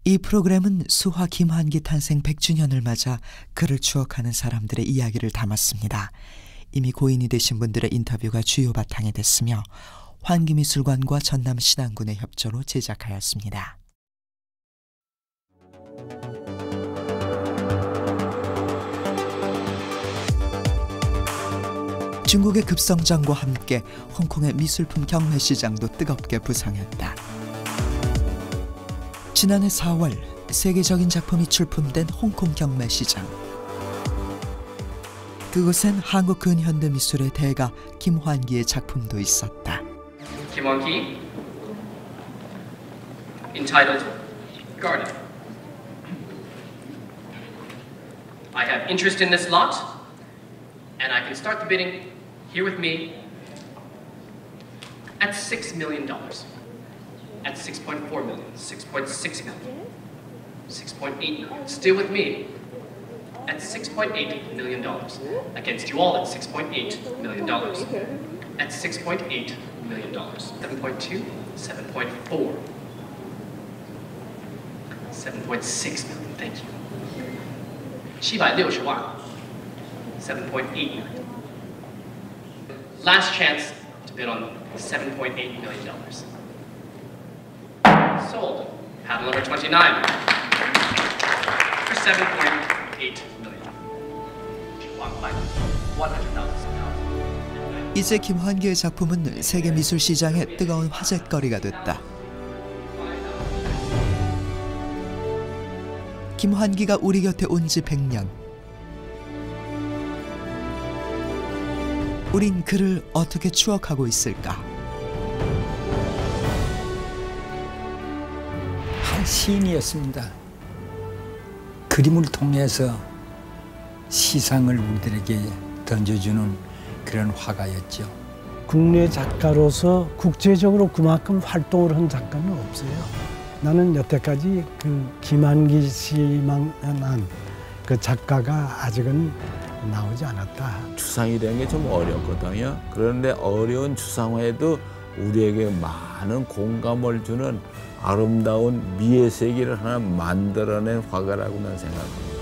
이 프로그램은 수화 김환기 탄생 100주년을 맞아 그를 추억하는 사람들의 이야기를 담았습니다. 이미 고인이 되신 분들의 인터뷰가 주요 바탕이 됐으며 환기미술관과 전남신안군의 협조로 제작하였습니다. 중국의 급성장과 함께 홍콩의 미술품 경매시장도 뜨겁게 부상했다. 지난해 4월 세계적인 작품이 출품된 홍콩 경매시장. 그곳엔 한국 근현대미술의 대가 김환기의 작품도 있었다. 김환기, entitled Garden. I have interest in this lot, and I can start the bidding here with me at $6 million. At 6.4 million, 6.6 million, 6.8 million. Still with me at $6.8 million. Against you all at $6.8 million. At $6.8 million. 7.2, 7.4, 7.6 million. Thank you. 760万, 7.8 million. Last chance to bid on $7.8 million. Sold. Paddle number 29 for $7.8 million. 100,000. 이제 김환기의 작품은 세계 미술 시장의 뜨거운 화제거리가 됐다. 김환기가 우리 곁에 온 지 100년. 우린 그를 어떻게 추억하고 있을까? 한 시인이었습니다. 그림을 통해서 시상을 우리들에게 던져주는 그런 화가였죠. 국내 작가로서 국제적으로 그만큼 활동을 한 작가는 없어요. 나는 여태까지 그 김환기 씨만한 그 작가가 아직은 나오지 않았다. 추상이라는 게 좀 어렵거든요. 그런데 어려운 추상화에도 우리에게 많은 공감을 주는 아름다운 미의 세계를 하나 만들어낸 화가라고 난 생각합니다.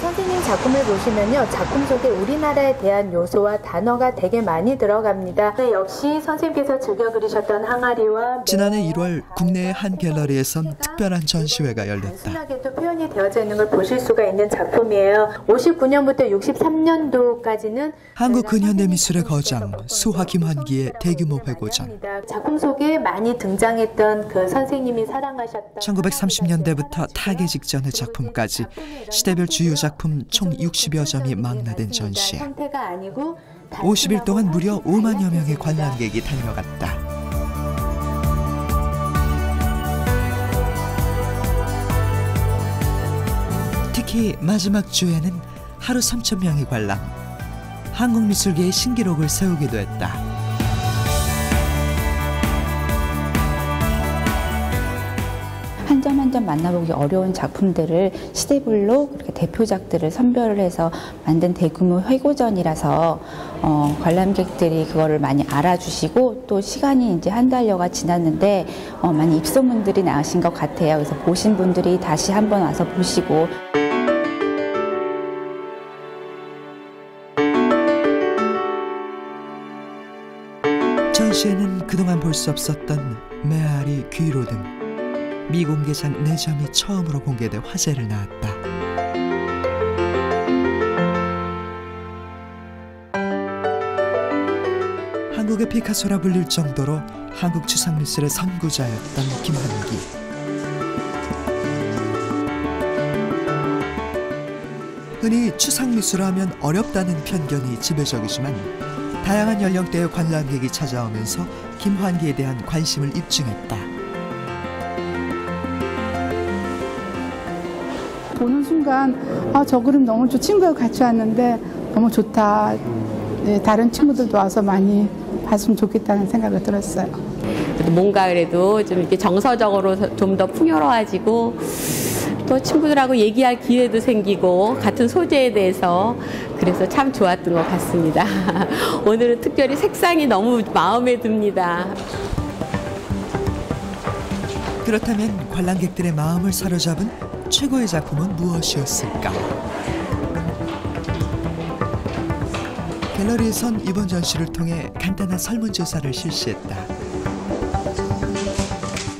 선생님 작품을 보시면요, 작품 속에 우리나라에 대한 요소와 단어가 되게 많이 들어갑니다. 역시 선생님께서 즐겨 그리셨던 항아리와 지난해 1월 국내의 한 갤러리에선 특별한 전시회가 열렸다. 단순하게도 표현이 되어져 있는 걸 보실 수가 있는 작품이에요. 59년부터 63년도까지는 한국 근현대미술의 거장 수화 김환기의 대규모 회고전. 작품 속에 많이 등장했던 그 선생님이 사랑하셨던 1930년대부터 타계 직전의 작품까지 시대별 주요 작품 총 60여 점이 망라된 전시회. 50일 동안 무려 5만여 명의 관람객이 달려갔다. 특히 마지막 주에는 하루 3,000명이 관람. 한국 미술계의 신기록을 세우기도 했다. 한 점 한 점 만나보기 어려운 작품들을 시대별로 그렇게 대표작들을 선별을 해서 만든 대규모 회고전이라서 관람객들이 그거를 많이 알아주시고 또 시간이 이제 한 달여가 지났는데 많이 입소문들이 나신 것 같아요. 그래서 보신 분들이 다시 한번 와서 보시고. 전시에는 그동안 볼 수 없었던 메아리, 귀로 등 미공개작 4점이 처음으로 공개돼 화제를 낳았다. 한국 한국의 피카소라 불릴 정도로 한국 추상미술의 선구자였던 김환기. 흔히 추상미술하면 어렵다는 편견이 지배적이지만 다양한 연령대의 관람객이 찾아오면서 김환기에 대한 관심을 입증했다. 보는 순간 저 그림 너무 좋. 친구하고 같이 왔는데 너무 좋다. 네, 다른 친구들도 와서 많이 봤으면 좋겠다는 생각이 들었어요. 뭔가 그래도 좀 이렇게 정서적으로 좀 더 풍요로워지고 또 친구들하고 얘기할 기회도 생기고 같은 소재에 대해서 그래서 참 좋았던 것 같습니다. 오늘은 특별히 색상이 너무 마음에 듭니다. 그렇다면 관람객들의 마음을 사로잡은 최고의 작품은 무엇이었을까? 갤러리에선 이번 전시를 통해 간단한 설문조사를 실시했다.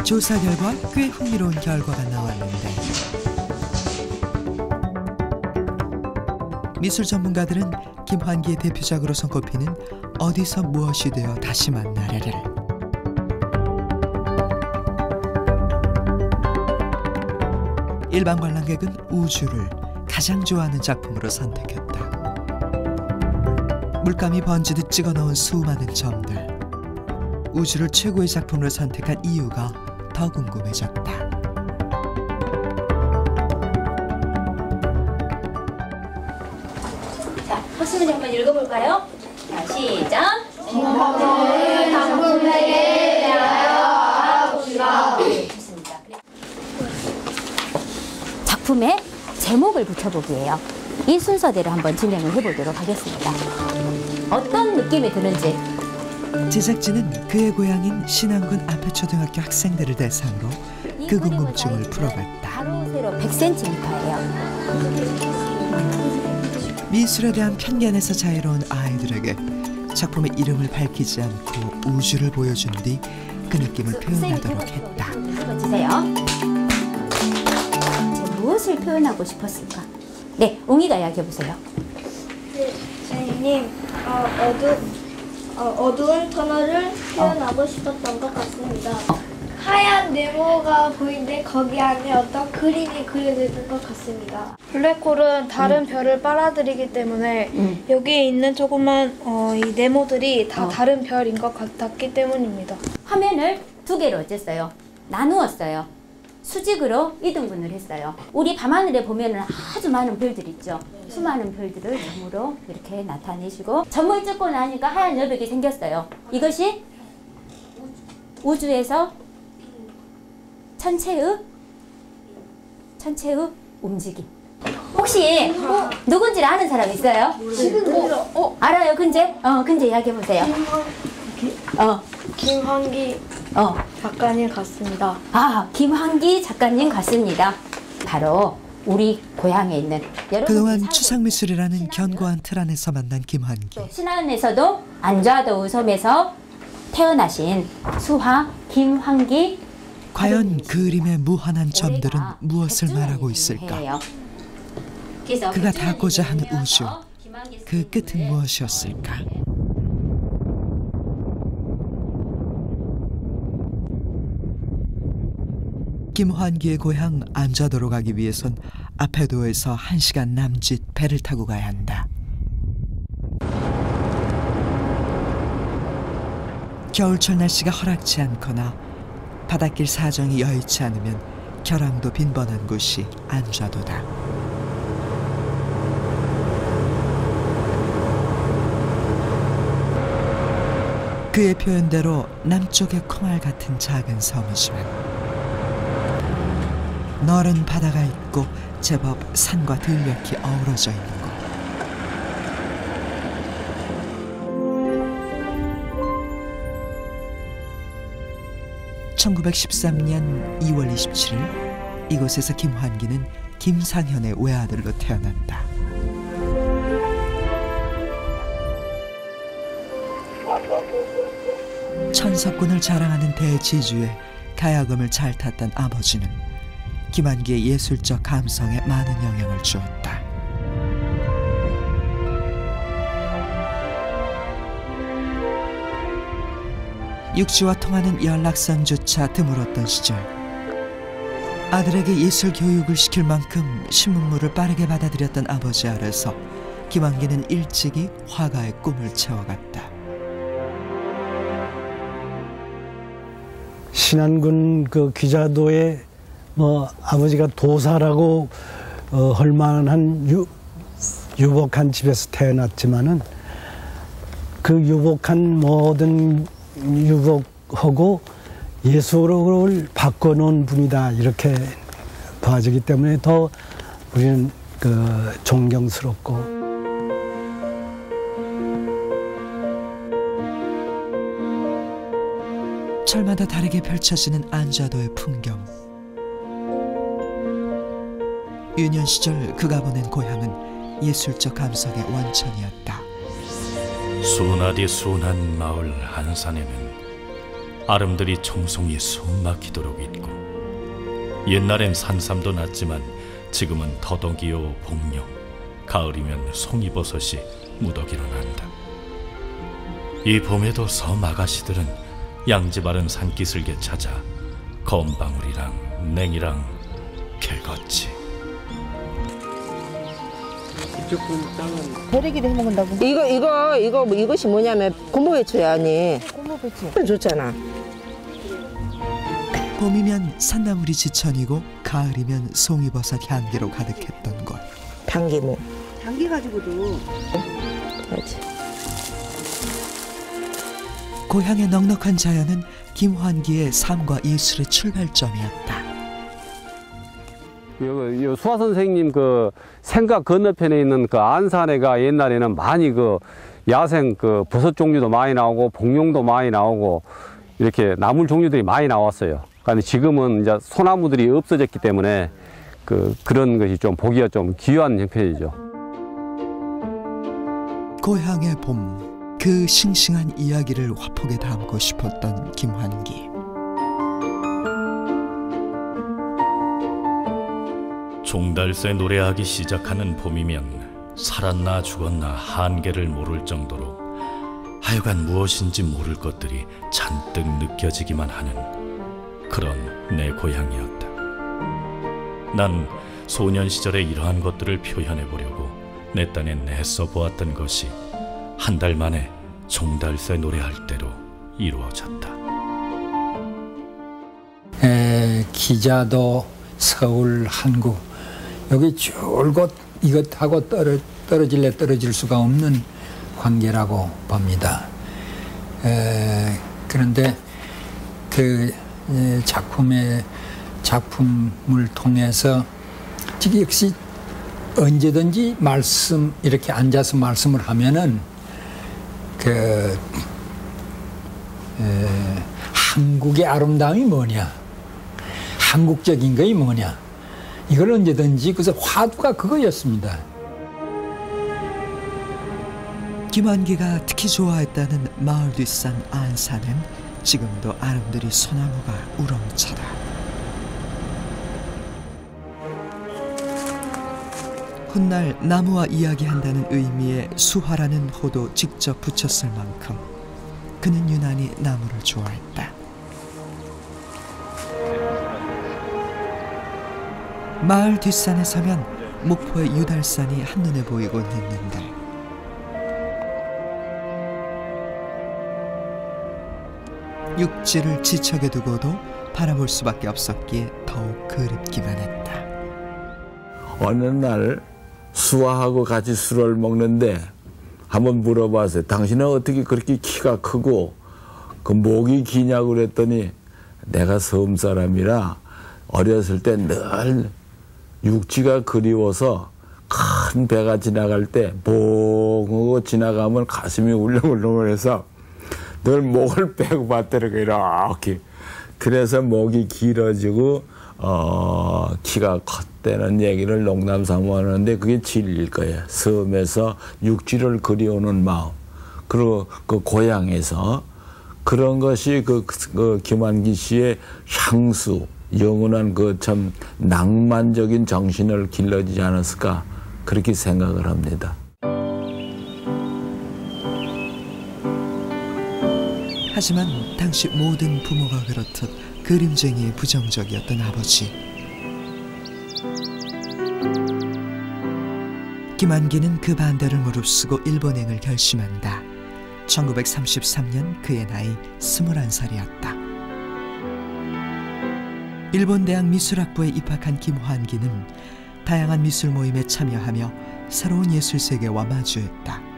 조사 결과 꽤 흥미로운 결과가 나왔는데 미술 전문가들은 김환기의 대표작으로 손꼽히는 어디서 무엇이 되어 다시 만나려를, 일반 관람객은 우주를 가장 좋아하는 작품으로 선택했다. 물감이 번지듯 찍어넣은 수많은 점들, 우주를 최고의 작품으로 선택한 이유가 더 궁금해졌다. 자, 혹시문제 한번 읽어볼까요? 자, 시작. 작품에게 대하여 알아봅시다. 좋습니다. 작품에 제목을 붙여보기예요. 이 순서대로 한번 진행을 해보도록 하겠습니다. 어떤 느낌이 드는지. 제작진은 그의 고향인 신안군 앞에초등학교 학생들을 대상으로 그 궁금증을 풀어봤다. 바로 세로 100cm예요. 미술에 대한 편견에서 자유로운 아이들에게 작품의 이름을 밝히지 않고 우주를 보여준 뒤 그 느낌을 표현하도록 했다. 주세요. 무엇을 표현하고 싶었을까? 네, 웅이가 이야기해보세요. 네, 선생님, 어두운 터널을 표현하고 싶었던 것 같습니다. 하얀 네모가 보이는데 거기 안에 어떤 그림이 그려져 것 같습니다. 블랙홀은 다른 별을 빨아들이기 때문에 여기에 있는 조그만 이 네모들이 다 다른 별인 것 같았기 때문입니다. 화면을 두 개로 어쨌어요? 나누었어요. 수직으로 이등분을 했어요. 우리 밤하늘에 보면은 아주 많은 별들 있죠. 수많은 별들을 점으로 이렇게 나타내시고 점을 찍고 나니까 하얀 여백이 생겼어요. 이것이 우주에서 천체의 움직임. 혹시 누군지 아는 사람 있어요? 알아요, 근제? 근제 이야기해보세요. 김환기 작가님 같습니다. 아, 김환기 작가님 같습니다. 바로 우리 고향에 있는 그동안 추상미술이라는 견고한 틀 안에서 만난 김환기. 신안에서도 안좌도 섬에서 태어나신 수화 김환기. 과연 그림의 무한한 점들은 무엇을 말하고 있을까? 그가 닿고자 하는 우주, 그 끝은 무엇이었을까? 김환기의 고향 안좌도로 가기 위해선 아페도에서 1시간 남짓 배를 타고 가야 한다. 겨울철 날씨가 허락지 않거나 바닷길 사정이 여의치 않으면 결항도 빈번한 곳이 안좌도다. 그의 표현대로 남쪽의 콩알 같은 작은 섬이지만 너른 바다가 있고 제법 산과 들녘이 어우러져 있는 곳. 1913년 2월 27일 이곳에서 김환기는 김상현의 외아들로 태어난다. 천석군을 자랑하는 대지주에 가야금을 잘 탔던 아버지는 김환기의 예술적 감성에 많은 영향을 주었다. 육지와 통하는 연락선조차 드물었던 시절, 아들에게 예술 교육을 시킬 만큼 신문물을 빠르게 받아들였던 아버지 아래서 김환기는 일찍이 화가의 꿈을 채워갔다. 신안군 그 귀자도에 아버지가 도사라고 할 만한 유복한 집에서 태어났지만은 그 유복한 모든 유복하고 예술을 바꿔놓은 분이다, 이렇게 봐지기 때문에 더 우리는 존경스럽고. 철마다 다르게 펼쳐지는 안좌도의 풍경. 유년 시절 그가 보낸 고향은 예술적 감성의 원천이었다. 순하디 순한 마을 안산에는 아름드리 청송이 숨막히도록 있고, 옛날엔 산삼도 났지만 지금은 더덕이요 복룡, 가을이면 송이버섯이 무더기로 난다. 이 봄에도 섬 아가씨들은 양지 바른 산기슭에 찾아 검방울이랑 냉이랑 캐걷지. 베리기를 해먹는다고? 이것이 뭐냐면 고모배추야, 아니. 고모배추. 좋잖아. 봄이면 산나물이 지천이고 가을이면 송이버섯 향기로 가득했던 곳. 당기모. 당기 가지고도. 그렇지. 고향의 넉넉한 자연은 김환기의 삶과 예술의 출발점이었다. 수화 선생님 그 생각 건너편에 있는 그 안산에가 옛날에는 많이 그 야생 그 버섯 종류도 많이 나오고 복룡도 많이 나오고 이렇게 나물 종류들이 많이 나왔어요. 그런데 지금은 이제 소나무들이 없어졌기 때문에 그런 것이 좀 보기가 좀 귀한 형편이죠. 고향의 봄, 그 싱싱한 이야기를 화폭에 담고 싶었던 김환기. 종달새 노래하기 시작하는 봄이면 살았나 죽었나 한계를 모를 정도로 하여간 무엇인지 모를 것들이 잔뜩 느껴지기만 하는 그런 내 고향이었다. 난 소년 시절에 이러한 것들을 표현해 보려고 내 딴에 내써 보았던 것이 한 달 만에 종달새 노래할 때로 이루어졌다. 기자도, 서울, 한국, 여기 줄곧 이것하고 떨어질래 떨어질 수가 없는 관계라고 봅니다. 그런데 그 작품을 통해서 역시 언제든지 이렇게 앉아서 말씀을 하면은 한국의 아름다움이 뭐냐, 한국적인 것이 뭐냐, 이걸 언제든지, 그래서 화두가 그거였습니다. 김환기가 특히 좋아했다는 마을 뒷산 안산은 지금도 아름드리 소나무가 우렁차다. 훗날 나무와 이야기한다는 의미의 수화라는 호도 직접 붙였을 만큼 그는 유난히 나무를 좋아했다. 마을 뒷산에 서면 목포의 유달산이 한눈에 보이곤 했는데 육지를 지척에 두고도 바라볼 수밖에 없었기에 더욱 그립기만 했다. 어느 날 수아하고 같이 술을 먹는데 한번 물어봤어요. 당신은 어떻게 그렇게 키가 크고 그 목이 기냐고 그랬더니 내가 섬 사람이라 어렸을 때 늘 육지가 그리워서 큰 배가 지나갈 때 봉하고 지나가면 가슴이 울렁울렁해서 늘 목을 빼고 봤더라고요. 이렇게. 그래서 목이 길어지고 키가 컸다는 얘기를 농담 삼아 하는데 그게 진리일 거예요. 섬에서 육지를 그리우는 마음, 그리고 그 고향에서 그런 것이 그 김환기 씨의 향수, 영원한 그 참 낭만적인 정신을 길러지지 않았을까, 그렇게 생각을 합니다. 하지만 당시 모든 부모가 그렇듯 그림쟁이에 부정적이었던 아버지. 김한기는 그 반대를 무릅쓰고 일본행을 결심한다. 1933년 그의 나이 21살이었다. 일본 대학 미술학부에 입학한 김환기는 다양한 미술 모임에 참여하며 새로운 예술 세계와 마주했다.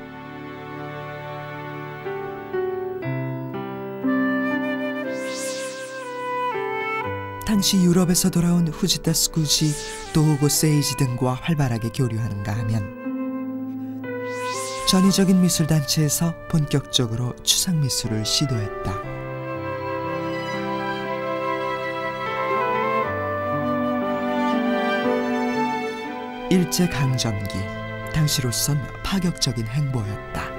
당시 유럽에서 돌아온 후지타스 구지, 도호고 세이지 등과 활발하게 교류하는가 하면 전위적인 미술단체에서 본격적으로 추상미술을 시도했다. 일제강점기, 당시로선 파격적인 행보였다.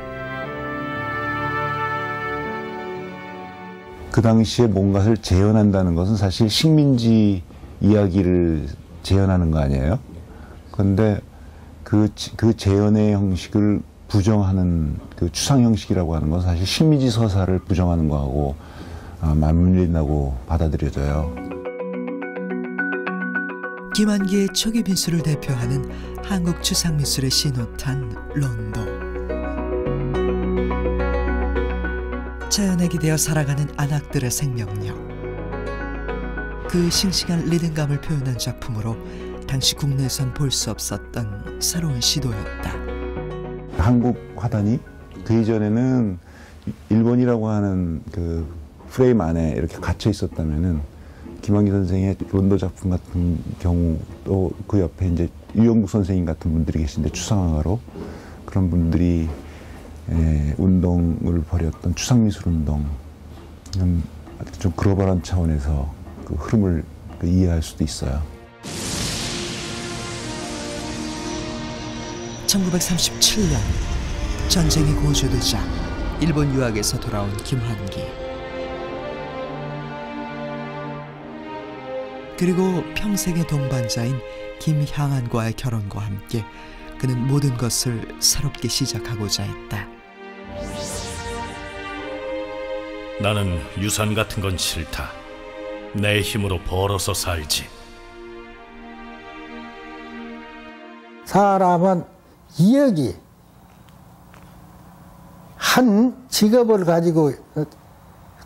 그 당시에 뭔가를 재현한다는 것은 사실 식민지 이야기를 재현하는 거 아니에요? 그런데 그 재현의 형식을 부정하는 그 추상 형식이라고 하는 건 사실 식민지 서사를 부정하는 거하고 맞물린다고 받아들여져요. 김한기의 초기 미술을 대표하는 한국 추상미술의 신호탄 론도. 자연에 기대어 살아가는 안악들의 생명력. 그 싱싱한 리듬감을 표현한 작품으로 당시 국내에선 볼 수 없었던 새로운 시도였다. 한국 화단이 그 이전에는 일본이라고 하는 그 프레임 안에 이렇게 갇혀 있었다면은 김한기 선생의 론도 작품 같은 경우 또 그 옆에 이제 유영국 선생님 같은 분들이 계신데 추상화가로 그런 분들이 운동을 벌였던 추상미술 운동 좀 글로벌한 차원에서 그 흐름을 이해할 수도 있어요. 1937년 전쟁이 고조되자 일본 유학에서 돌아온 김환기. 그리고 평생의 동반자인 김향안과의 결혼과 함께 그는 모든 것을 새롭게 시작하고자 했다. 나는 유산 같은 건 싫다. 내 힘으로 벌어서 살지. 사람은 이역이 한 직업을 가지고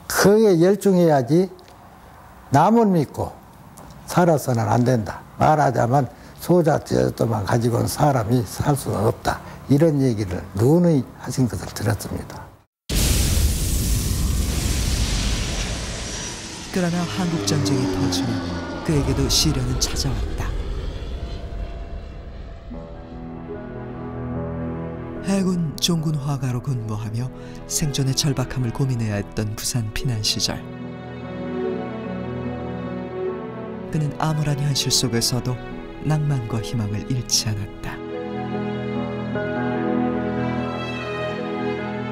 그에 열중해야지 남을 믿고 살아서는 안 된다. 말하자면 소자제도만 가지고는 사람이 살 수는 없다. 이런 얘기를 누누이 하신 것을 들었습니다. 그러나 한국전쟁이 터지면 그에게도 시련은 찾아왔다. 해군 종군 화가로 근무하며 생존의 절박함을 고민해야 했던 부산 피난 시절. 그는 암울한 현실 속에서도 낭만과 희망을 잃지 않았다.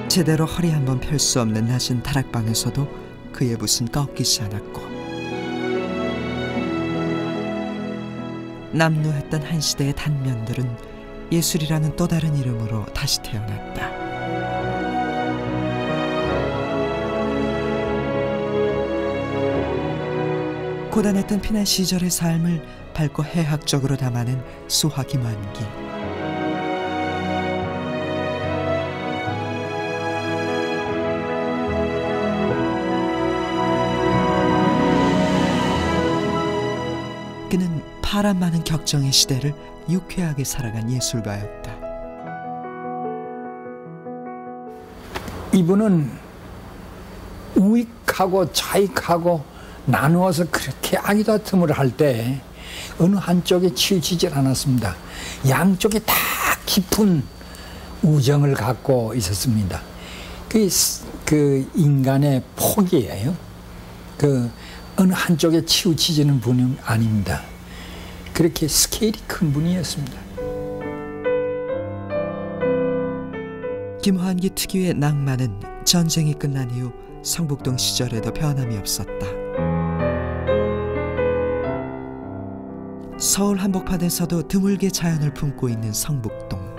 제대로 허리 한번 펼 수 없는 낮은 다락방에서도 그의 붓은 꺾이지 않았고, 남루했던 한 시대의 단면들은 예술이라는 또 다른 이름으로 다시 태어났다. 고단했던 피난 시절의 삶을 밝고 해학적으로 담아낸 수화 김환기. 그는 파란 많은 격정의 시대를 유쾌하게 살아간 예술가였다. 이분은 우익하고 좌익하고 나누어서 그렇게 아기다툼을 할 때 어느 한쪽에 치우치질 않았습니다. 양쪽에 다 깊은 우정을 갖고 있었습니다. 그 인간의 폭이에요. 그 어느 한쪽에 치우치지는 분은 아닙니다. 그렇게 스케일이 큰 분이었습니다. 김환기 특유의 낭만은 전쟁이 끝난 이후 성북동 시절에도 변함이 없었다. 서울 한복판에서도 드물게 자연을 품고 있는 성북동.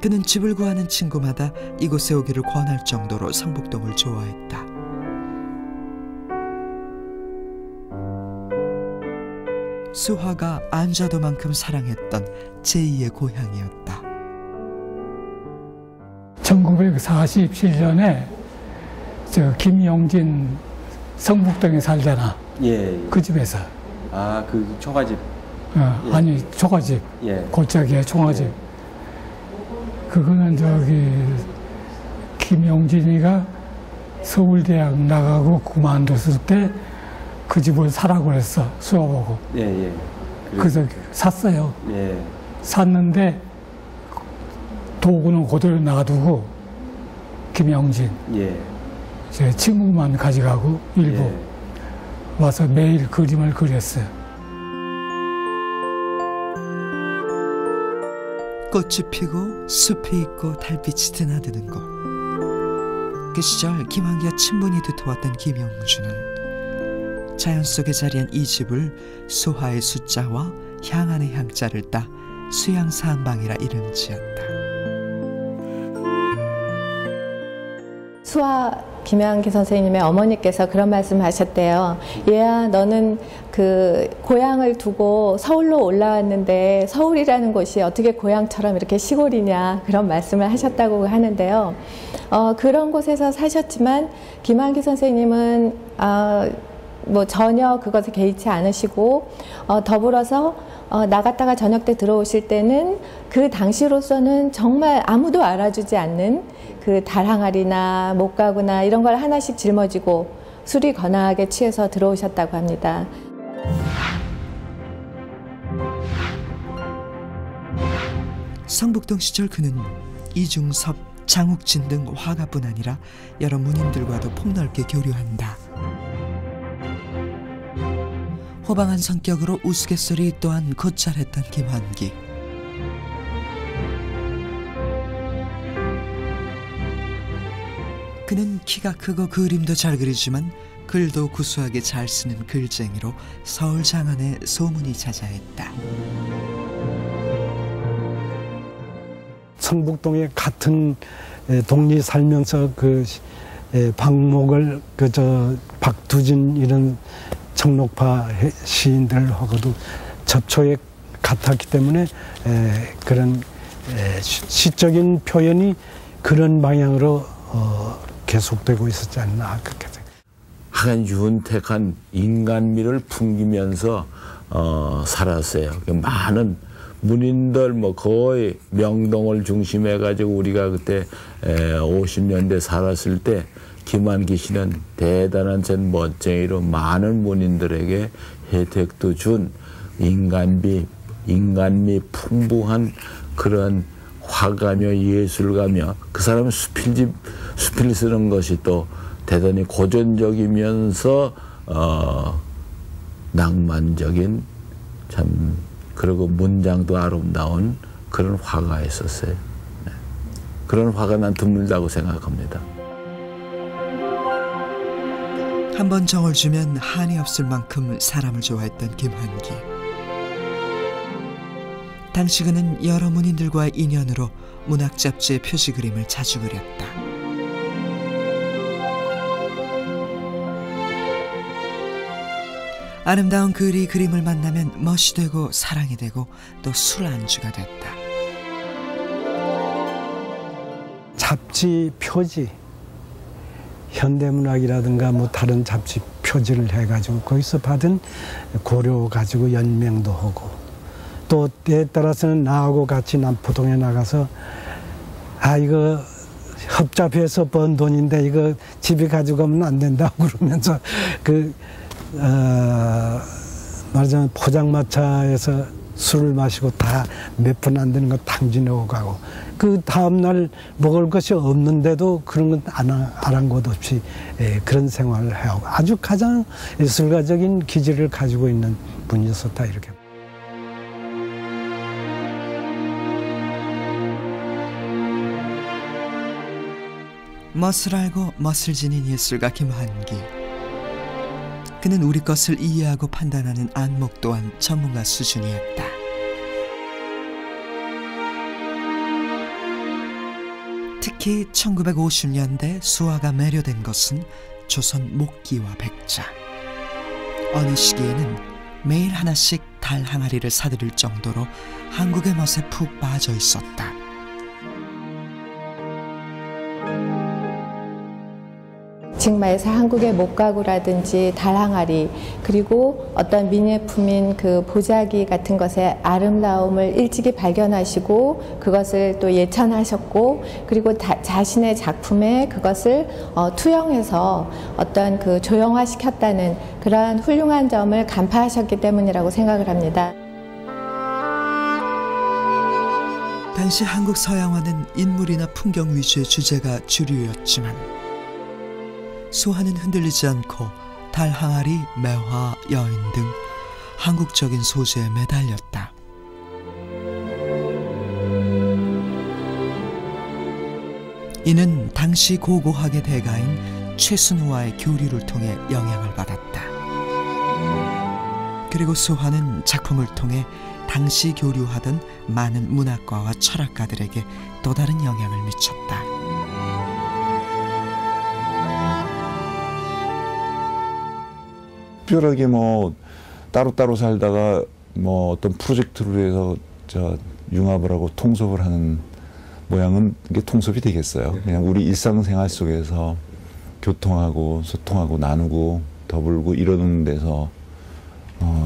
그는 집을 구하는 친구마다 이곳에 오기를 권할 정도로 성북동을 좋아했다. 수화가 안좌도만큼 사랑했던 제2의 고향이었다. 1947년에 저 김용진 성북동에 살잖아. 예. 그 집에서. 아, 그 초가집. 예. 아니, 초가집. 예. 골짜기에 초가집. 예. 그거는 저기 김용진이가 서울대학 나가고 그만뒀을 때 그 집을 사라고 그랬어. 수화보고. 예, 예. 그래서 샀어요. 예. 샀는데 도구는 그대로 놔두고 김영진 제 친구만 가져가고 일부 와서 매일 그림을 그렸어요. 꽃이 피고 숲이 있고 달빛이 드나드는 곳. 그 시절 김한기와 친분이 두터웠던 김영준은 자연 속에 자리한 이 집을 수화의 숫자와 향안의 향자를 따 수양사한방이라 이름 지었다. 수화 김양기 선생님의 어머니께서 그런 말씀하셨대요. 얘야, 너는 그 고향을 두고 서울로 올라왔는데 서울이라는 곳이 어떻게 고향처럼 이렇게 시골이냐, 그런 말씀을 하셨다고 하는데요. 그런 곳에서 사셨지만 김양기 선생님은 뭐 전혀 그것에 개의치 않으시고 더불어서 나갔다가 저녁 때 들어오실 때는 그 당시로서는 정말 아무도 알아주지 않는 그 달항아리나 목가구나 이런 걸 하나씩 짊어지고 술이 거나하게 취해서 들어오셨다고 합니다. 성북동 시절 그는 이중섭, 장욱진 등 화가뿐 아니라 여러 문인들과도 폭넓게 교류한다. 호방한 성격으로 우스갯소리 또한 곧잘했던 김한기. 그는 키가 크고 그림도 잘 그리지만 글도 구수하게 잘 쓰는 글쟁이로 서울 장안에 소문이 자자했다. 성북동에 같은 동리 살면서 그 박목을 박두진 이런 청록파 시인들하고도 접촉에 같았기 때문에 그런 시적인 표현이 그런 방향으로 계속되고 있었지 않나 그렇게 생각합니다. 하여간 윤택한 인간미를 풍기면서 살았어요. 많은 문인들 뭐 거의 명동을 중심해 가지고 우리가 그때 50년대 살았을 때 김한기 씨는 대단한 전 멋쟁이로 많은 문인들에게 혜택도 준 인간미 풍부한 그런 화가며 예술가며 그 사람은 수필 쓰는 것이 또 대단히 고전적이면서 낭만적인 참 그리고 문장도 아름다운 그런 화가였었어요. 네. 그런 화가 난 드물다고 생각합니다. 한번 정을 주면 한이 없을 만큼 사람을 좋아했던 김한기. 당시 그는 여러 문인들과의 인연으로 문학 잡지의 표지 그림을 자주 그렸다. 아름다운 글이 그림을 만나면 멋이 되고 사랑이 되고 또 술 안주가 됐다. 잡지 표지, 현대문학이라든가 뭐 다른 잡지 표지를 해가지고 거기서 받은 고려 가지고 연명도 하고 또 때에 따라서는 나하고 같이 남포동에 나가서 이거 협잡해서 번 돈인데 이거 집에 가지고 가면 안 된다고 그러면서 말하자면 포장마차에서 술을 마시고 다 몇 푼 안 되는 거 탕진하고 가고 그 다음날 먹을 것이 없는데도 그런 건 아랑곳 없이 그런 생활을 해오고 아주 가장 예술가적인 기질을 가지고 있는 분이었었다 이렇게. 멋을 알고 멋을 지닌 예술가 김한기. 그는 우리 것을 이해하고 판단하는 안목 또한 전문가 수준이었다. 특히 1950년대 수화가 매료된 것은 조선 목기와 백자. 어느 시기에는 매일 하나씩 달 항아리를 사들일 정도로 한국의 멋에 푹 빠져 있었다. 지금 말해서 한국의 목가구라든지 달항아리, 그리고 어떤 미nie품인 그 보자기 같은 것의 아름다움을 일찍이 발견하시고 그것을 또 예찬하셨고, 그리고 자신의 작품에 그것을 투영해서 어떤 그 조형화시켰다는 그러한 훌륭한 점을 간파하셨기 때문이라고 생각을 합니다. 당시 한국 서양화는 인물이나 풍경 위주의 주제가 주류였지만 수화는 흔들리지 않고 달 항아리, 매화, 여인 등 한국적인 소재에 매달렸다. 이는 당시 고고학의 대가인 최순우와의 교류를 통해 영향을 받았다. 그리고 수화는 작품을 통해 당시 교류하던 많은 문학가와 철학가들에게 또 다른 영향을 미쳤다. 특별하게 뭐 따로따로 살다가 뭐 어떤 프로젝트를 위해서 융합을 하고 통섭을 하는 모양은 이게 통섭이 되겠어요. 그냥 우리 일상생활 속에서 교통하고 소통하고 나누고 더불고 이러는 데서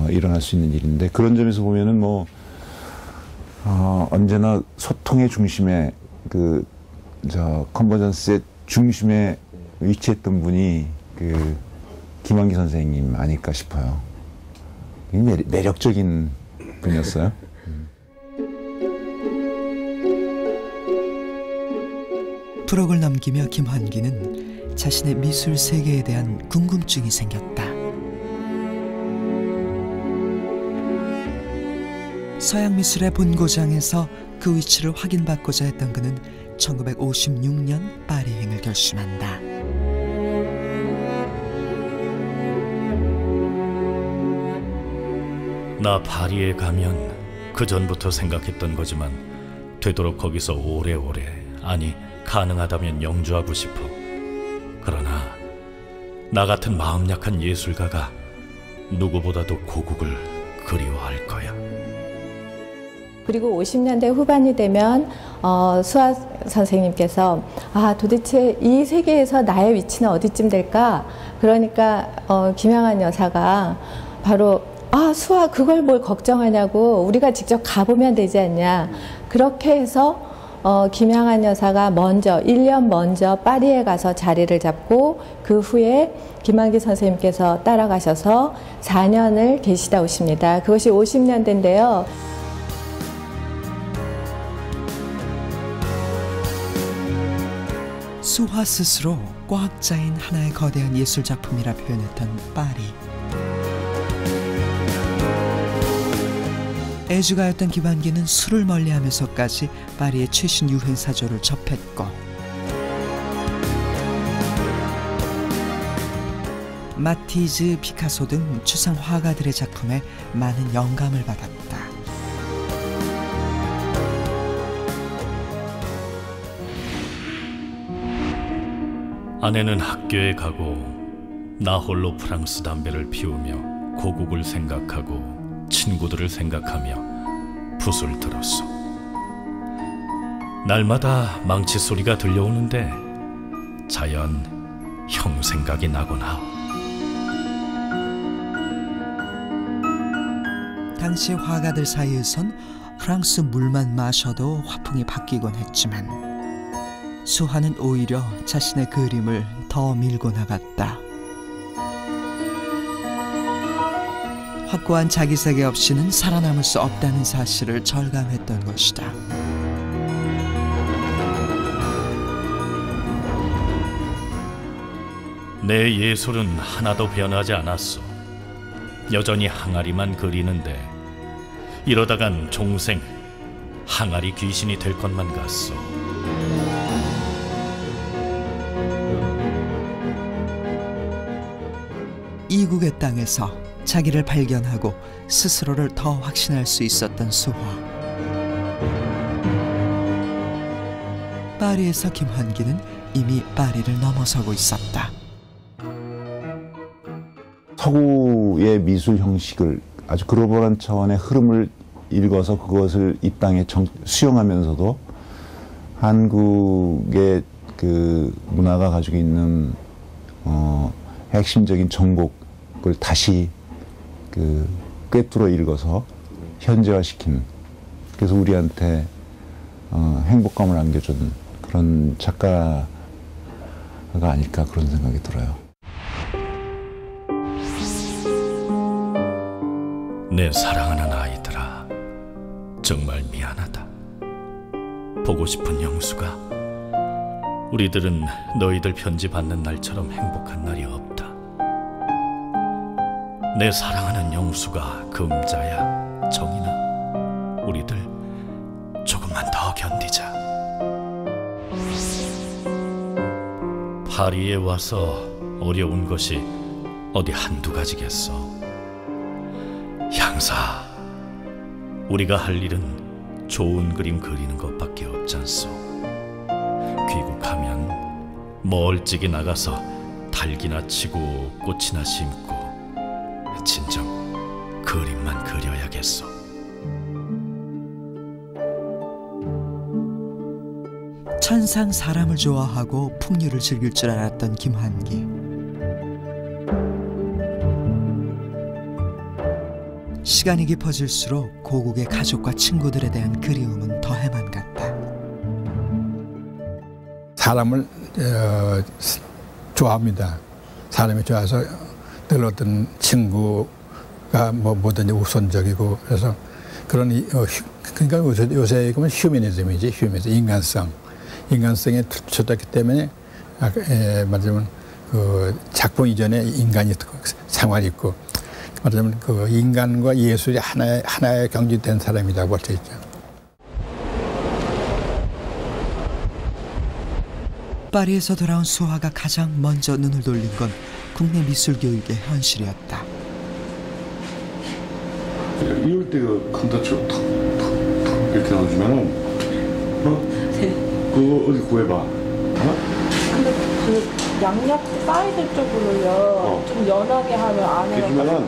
일어날 수 있는 일인데, 그런 점에서 보면은 뭐 언제나 소통의 중심에 컨버전스의 중심에 위치했던 분이 김환기 선생님 아닐까 싶어요. 매력적인 분이었어요. 프록을 넘기며 김환기는 자신의 미술 세계에 대한 궁금증이 생겼다. 서양 미술의 본고장에서 그 위치를 확인받고자 했던 그는 1956년 파리행을 결심한다. 나 파리에 가면 그 전부터 생각했던 거지만 되도록 거기서 오래오래, 아니 가능하다면 영주하고 싶어. 그러나 나 같은 마음 약한 예술가가 누구보다도 고국을 그리워할 거야. 그리고 50년대 후반이 되면 수화 선생님께서 도대체 이 세계에서 나의 위치는 어디쯤 될까? 그러니까 김양한 여사가 바로 수아 그걸 뭘 걱정하냐고, 우리가 직접 가보면 되지 않냐. 그렇게 해서 김양한 여사가 1년 먼저 파리에 가서 자리를 잡고, 그 후에 김환기 선생님께서 따라가셔서 4년을 계시다 오십니다. 그것이 50년대인데요. 수화 스스로 과학자인 하나의 거대한 예술작품이라 표현했던 파리. 애주가였던 김환기는 술을 멀리하면서까지 파리의 최신 유행사조를 접했고, 마티즈, 피카소 등 추상 화가들의 작품에 많은 영감을 받았다. 아내는 학교에 가고 나 홀로 프랑스 담배를 피우며 고국을 생각하고 친구들을 생각하며 붓을 들었어. 날마다 망치 소리가 들려오는데 자연 형 생각이 나곤 하오. 당시 화가들 사이에선 프랑스 물만 마셔도 화풍이 바뀌곤 했지만 수화는 오히려 자신의 그림을 더 밀고 나갔다. 확고한 자기 세계 없이는 살아남을 수 없다는 사실을 절감했던 것이다. 내 예술은 하나도 변하지 않았어. 여전히 항아리만 그리는데 이러다간 종생 항아리 귀신이 될 것만 같소. 이국의 땅에서 자기를 발견하고 스스로를 더 확신할 수 있었던 수화. 파리에서 김환기는 이미 파리를 넘어서고 있었다. 서구의 미술 형식을 아주 글로벌한 차원의 흐름을 읽어서 그것을 이 땅에 수용하면서도 한국의 그 문화가 가지고 있는 핵심적인 정곡을 다시 그 꿰뚫어 읽어서 현재화시킨, 그래서 우리한테 행복감을 안겨준 그런 작가가 아닐까, 그런 생각이 들어요. 내 사랑하는 아이들아, 정말 미안하다. 보고 싶은 영수가, 우리들은 너희들 편지 받는 날처럼 행복한 날이 없다. 내 사랑하는 영수가 금자야, 정인아, 우리들 조금만 더 견디자. 파리에 와서 어려운 것이 어디 한두 가지겠어. 향사, 우리가 할 일은 좋은 그림 그리는 것밖에 없잖소. 귀국하면 멀찍이 나가서 닭이나 치고 꽃이나 심고 진정 그림만 그려야겠소. 천상 사람을 좋아하고 풍류를 즐길 줄 알았던 김환기. 시간이 깊어질수록 고국의 가족과 친구들에 대한 그리움은 더해만 갔다. 사람을 좋아합니다. 사람이 좋아서 늘 어떤 친구가 뭐든지 우선적이고, 그래서 그런 그러니까 요새 그러면 휴머니즘이지, 인간성에 투철했기 때문에 말하자면 그 작품 이전에 인간이 있고 생활이 있고, 말하자면 그 인간과 예술이 하나의 경지된 사람이라고 볼 수 있죠. 파리에서 돌아온 수화가 가장 먼저 눈을 돌린 건 국내 미술 교육의 현실이었다. 이럴 때 그 컨텐츠로 탁 이렇게 넣어주면은 그거 어디 구해봐. 근데 그 양옆 사이드 쪽으로요. 좀 연하게 하면 안에 해주면은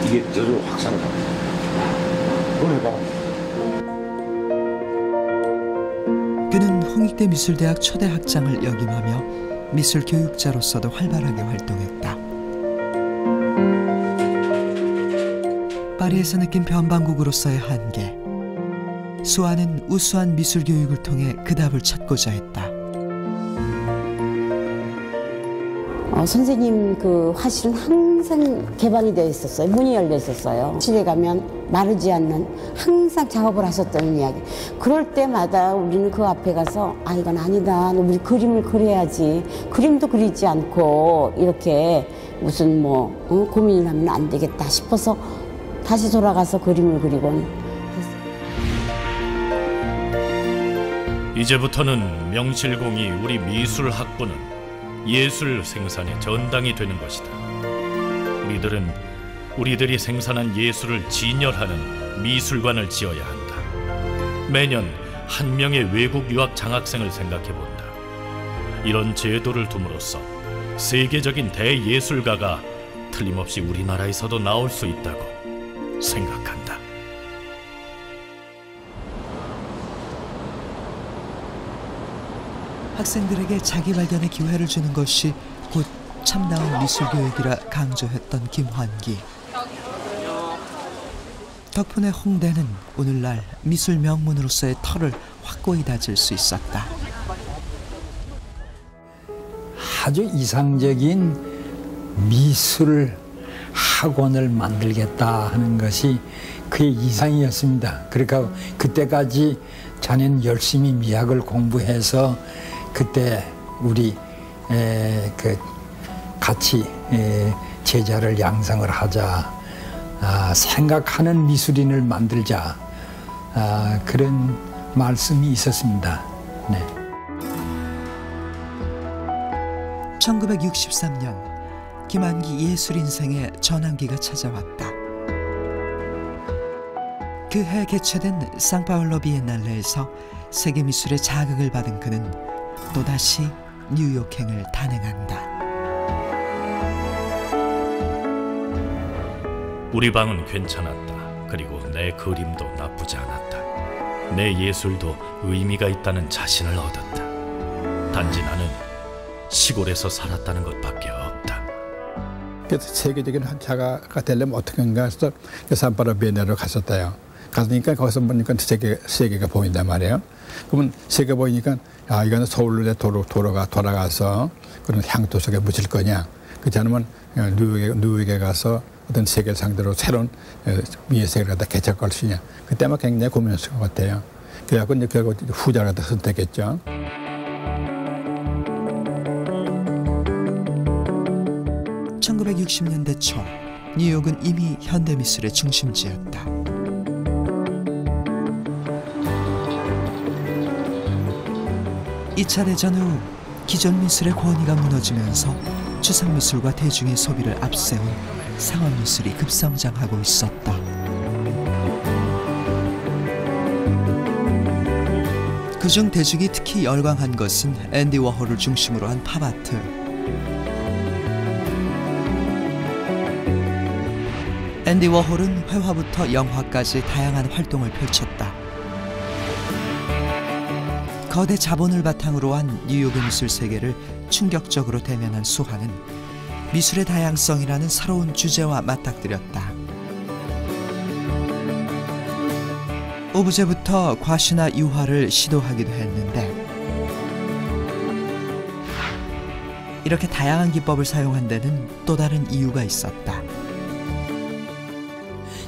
이게 저절로 확산을 가. 그걸 해봐. 그는 홍익대 미술대학 초대 학장을 역임하며 미술 교육자로서도 활발하게 활동했다. 파리에서 느낀 변방국으로서의 한계. 수아는 우수한 미술 교육을 통해 그 답을 찾고자 했다. 선생님 그 화실은 항상 개방이 되어 있었어요. 문이 열려 있었어요. 실에 가면 마르지 않는 항상 작업을 하셨다는 이야기. 그럴 때마다 우리는 그 앞에 가서 아 이건 아니다. 우리 그림을 그려야지. 그림도 그리지 않고 이렇게 무슨 고민을 하면 안 되겠다 싶어서 다시 돌아가서 그림을 그리곤. 이제부터는 명실공히 우리 미술학부는 예술 생산의 전당이 되는 것이다. 우리들은 우리들이 생산한 예술을 진열하는 미술관을 지어야 한다. 매년 한 명의 외국 유학 장학생을 생각해본다. 이런 제도를 둠으로써 세계적인 대예술가가 틀림없이 우리나라에서도 나올 수 있다고 생각한다. 학생들에게 자기 발견의 기회를 주는 것이 곧 참다운 미술교육이라 강조했던 김환기. 덕분에 홍대는 오늘날 미술 명문으로서의 터를 확고히 다질 수 있었다. 아주 이상적인 미술 학원을 만들겠다 하는 것이 그의 이상이었습니다. 그러니까 그때까지 자네는 열심히 미학을 공부해서 그때 우리 같이 제자를 양성을 하자, 생각하는 미술인을 만들자, 그런 말씀이 있었습니다. 네. 1963년 김환기 예술 인생의 전환기가 찾아왔다. 그해 개최된 상파울로 비엔날레에서 세계미술의 자극을 받은 그는 또다시 뉴욕행을 단행한다. 우리 방은 괜찮았다. 그리고 내 그림도 나쁘지 않았다. 내 예술도 의미가 있다는 자신을 얻었다. 단지 나는 시골에서 살았다는 것밖에 없다. 그래서 세계적인 작가가 되려면 어떻게 한가 해서 산파울로 비엔날레로 갔었대요. 갔으니까 거기서 보니까 세계가 보인단 말이에요. 그러면 세계 보이니까 아 이거는 서울로 돌아가서 그런 향토 속에 묻힐 거냐. 그렇지 않으면 뉴욕에 가서 어떤 세계를 상대로 새로운 미술세계를 갖다 개척할 것이냐. 그때만 굉장히 고민했을 것 같아요. 그래갖고 이제 결국 후자를 갖다 선택했죠. (1960년대) 초 뉴욕은 이미 현대미술의 중심지였다. (2차) 대전 후 기존 미술의 권위가 무너지면서 추상미술과 대중의 소비를 앞세운 상업미술이 급성장하고 있었다. 그중 대중이 특히 열광한 것은 앤디 워홀을 중심으로 한 팝아트. 앤디 워홀은 회화부터 영화까지 다양한 활동을 펼쳤다. 거대 자본을 바탕으로 한 뉴욕의 미술 세계를 충격적으로 대면한 수화는 미술의 다양성이라는 새로운 주제와 맞닥뜨렸다. 오브제부터 과시나 유화를 시도하기도 했는데 이렇게 다양한 기법을 사용한 데는 또 다른 이유가 있었다.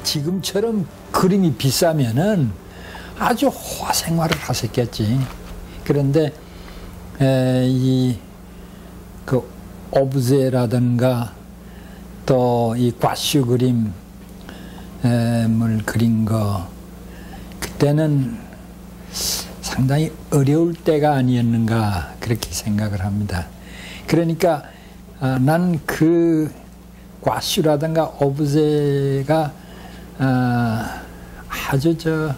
지금처럼 그림이 비싸면은 아주 호화 생활을 하셨겠지. 그런데 그 오브제라든가 또 이 과슈 그림을 그린 거 그때는 상당히 어려울 때가 아니었는가 그렇게 생각을 합니다. 그러니까 난 그 과슈라든가 오브제가 아주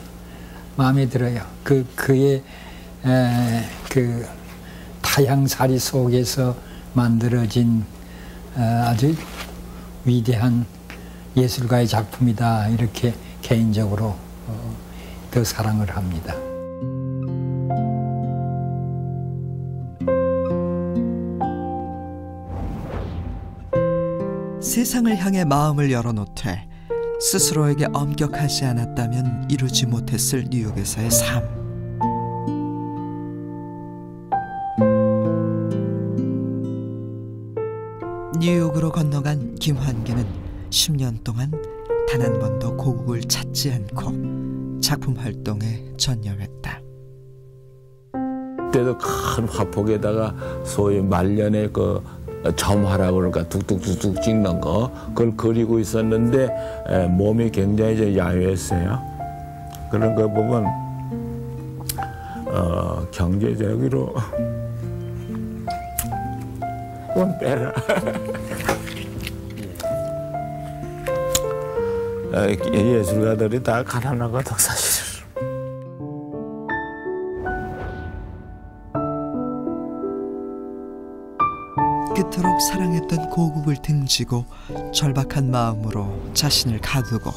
마음에 들어요. 그의 그 타향살이 속에서 만들어진 아주 위대한 예술가의 작품이다. 이렇게 개인적으로 더 사랑을 합니다. 세상을 향해 마음을 열어놓되 스스로에게 엄격하지 않았다면 이루지 못했을 뉴욕에서의 삶. 뉴욕으로 건너간 김환기는 10년 동안 단 한 번도 고국을 찾지 않고 작품 활동에 전념했다. 그때도 큰 화폭에다가 소위 말년의 그 점화라고 그럴까 뚝뚝뚝뚝 찍는 거 그걸 그리고 있었는데 몸이 굉장히 좀 야유했어요. 그런 거 보면 경제적으로 그건 빼라. 예술가들이 다 가난하거든 사실. 그토록 사랑했던 고국을 등지고 절박한 마음으로 자신을 가두고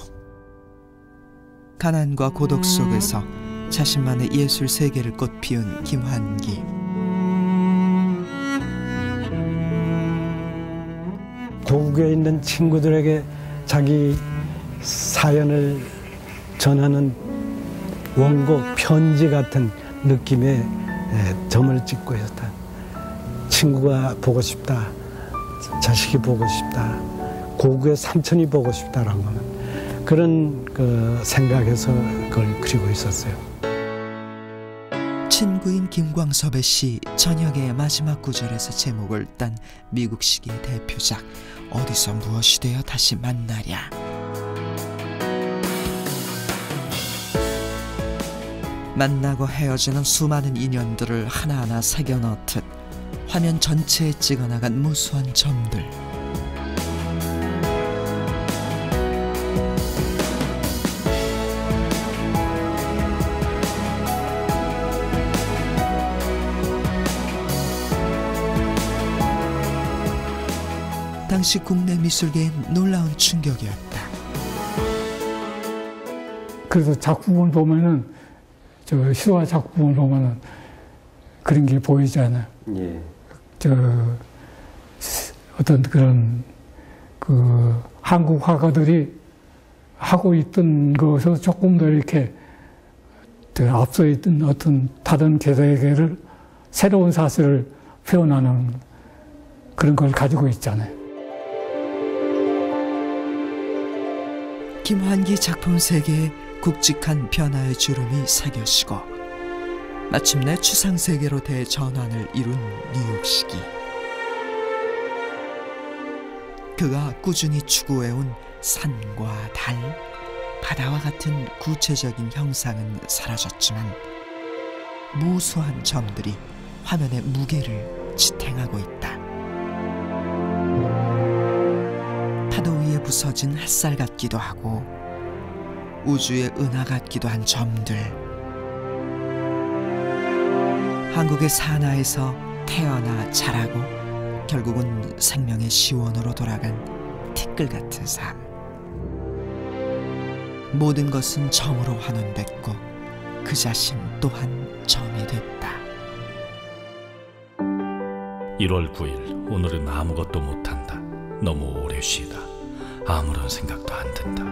가난과 고독 속에서 자신만의 예술 세계를 꽃피운 김환기. 고국에 있는 친구들에게 자기 사연을 전하는 원고 편지 같은 느낌의 점을 찍고 있었다. 친구가 보고 싶다. 자식이 보고 싶다. 고국의 삼촌이 보고 싶다라는 그런 생각에서 그걸 그리고 있었어요. 친구인 김광섭의 시 저녁의 마지막 구절에서 제목을 딴 미국 시기의 대표작 어디서 무엇이 되어 다시 만나랴. 만나고 헤어지는 수많은 인연들을 하나하나 새겨넣듯 화면 전체에 찍어나간 무수한 점들. 당시 국내 미술계엔 놀라운 충격이었다. 그래서 작품을 보면은 저 시화 작품을 보면은 그런 게 보이잖아요. 예. 어떤 그런 그 한국 화가들이 하고 있던 것에서 조금 더 이렇게 앞서 있던 어떤 다른 세계를 새로운 사실을 표현하는 그런 걸 가지고 있잖아요. 김환기 작품 세계에 굵직한 변화의 주름이 새겨지고 마침내 추상 세계로 대전환을 이룬 뉴욕 시기. 그가 꾸준히 추구해온 산과 달, 바다와 같은 구체적인 형상은 사라졌지만 무수한 점들이 화면의 무게를 지탱하고 있다. 파도 위에 부서진 햇살 같기도 하고 우주의 은하 같기도 한 점들. 한국의 산하에서 태어나 자라고 결국은 생명의 시원으로 돌아간 티끌 같은 삶. 모든 것은 점으로 환원됐고 그 자신 또한 점이 됐다. 1월 9일 오늘은 아무것도 못한다. 너무 오래 쉬다. 아무런 생각도 안 든다.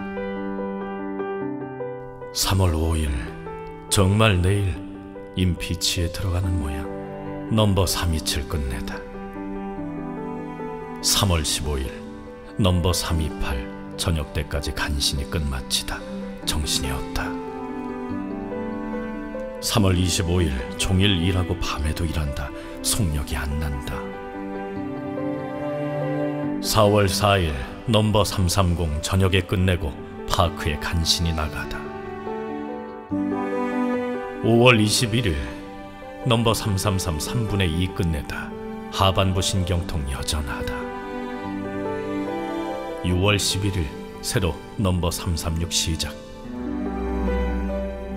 3월 5일 정말 내일 임피치에 들어가는 모양. 넘버 327 끝내다. 3월 15일 넘버 328 저녁 때까지 간신히 끝마치다. 정신이 없다. 3월 25일 종일 일하고 밤에도 일한다. 속력이 안 난다. 4월 4일 넘버 330 저녁에 끝내고 파크에 간신히 나가다. 5월 21일 넘버 333 3분의 2 끝내다. 하반부 신경통 여전하다. 6월 11일 새로 넘버 336 시작.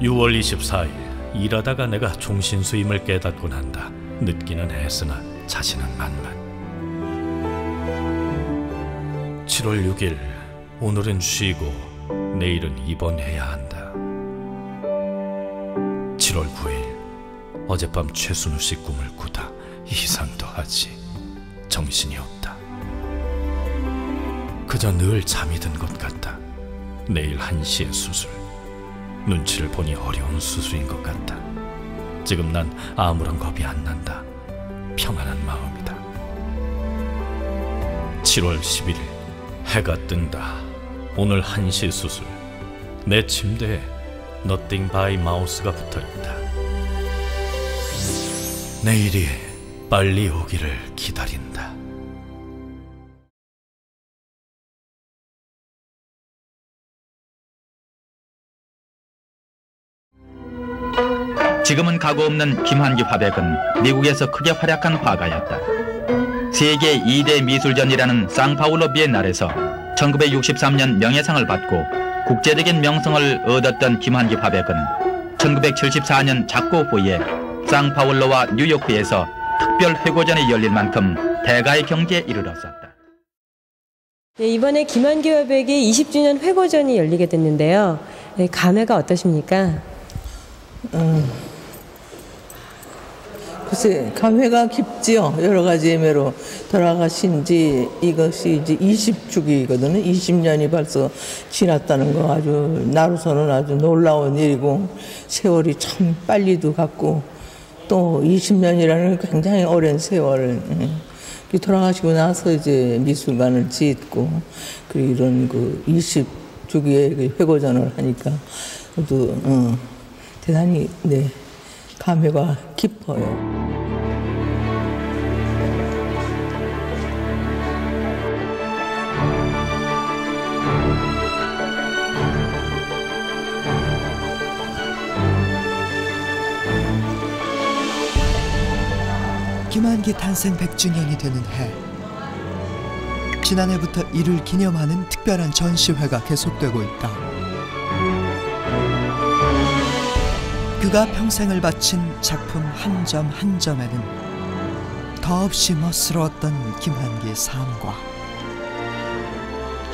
6월 24일 일하다가 내가 종신수임을 깨닫곤 한다. 늦기는 했으나 자신은 만만. 7월 6일 오늘은 쉬고 내일은 입원해야 한다. 7월 9일 어젯밤 최순우 씨 꿈을 꾸다. 이상도 하지. 정신이 없다. 그저 늘 잠이 든 것 같다. 내일 1시에 수술. 눈치를 보니 어려운 수술인 것 같다. 지금 난 아무런 겁이 안 난다. 평안한 마음이다. 7월 11일 해가 뜬다. 오늘 1시 수술. 내 침대에 Nothing by Mouse가 붙어있다. 내일이 빨리 오기를 기다린다. 지금은 가고 없는 김환기 화백은 미국에서 크게 활약한 화가였다. 세계 2대 미술전이라는 상파울로 비엔날에서 1963년 명예상을 받고 국제적인 명성을 얻었던 김환기 화백은 1974년 작고 후에 상파울로와 뉴요크에서 특별 회고전이 열릴 만큼 대가의 경지에 이르렀었다. 네, 이번에 김환기 화백의 20주년 회고전이 열리게 됐는데요. 네, 감회가 어떠십니까? 글쎄, 감회가 깊지요. 여러 가지 예매로 돌아가신 지 이것이 이제 20주기거든요. 20년이 벌써 지났다는 거 아주 나로서는 아주 놀라운 일이고 세월이 참 빨리도 갔고 또 20년이라는 굉장히 오랜 세월. 돌아가시고 나서 이제 미술관을 짓고 그리고 이런 그 20주기의 회고전을 하니까 모두 대단히 네. 감회가 깊어요. 김환기 탄생 100주년이 되는 해. 지난해부터 이를 기념하는 특별한 전시회가 계속되고 있다. 그가 평생을 바친 작품 한 점 한 점에는 더없이 멋스러웠던 김환기의 삶과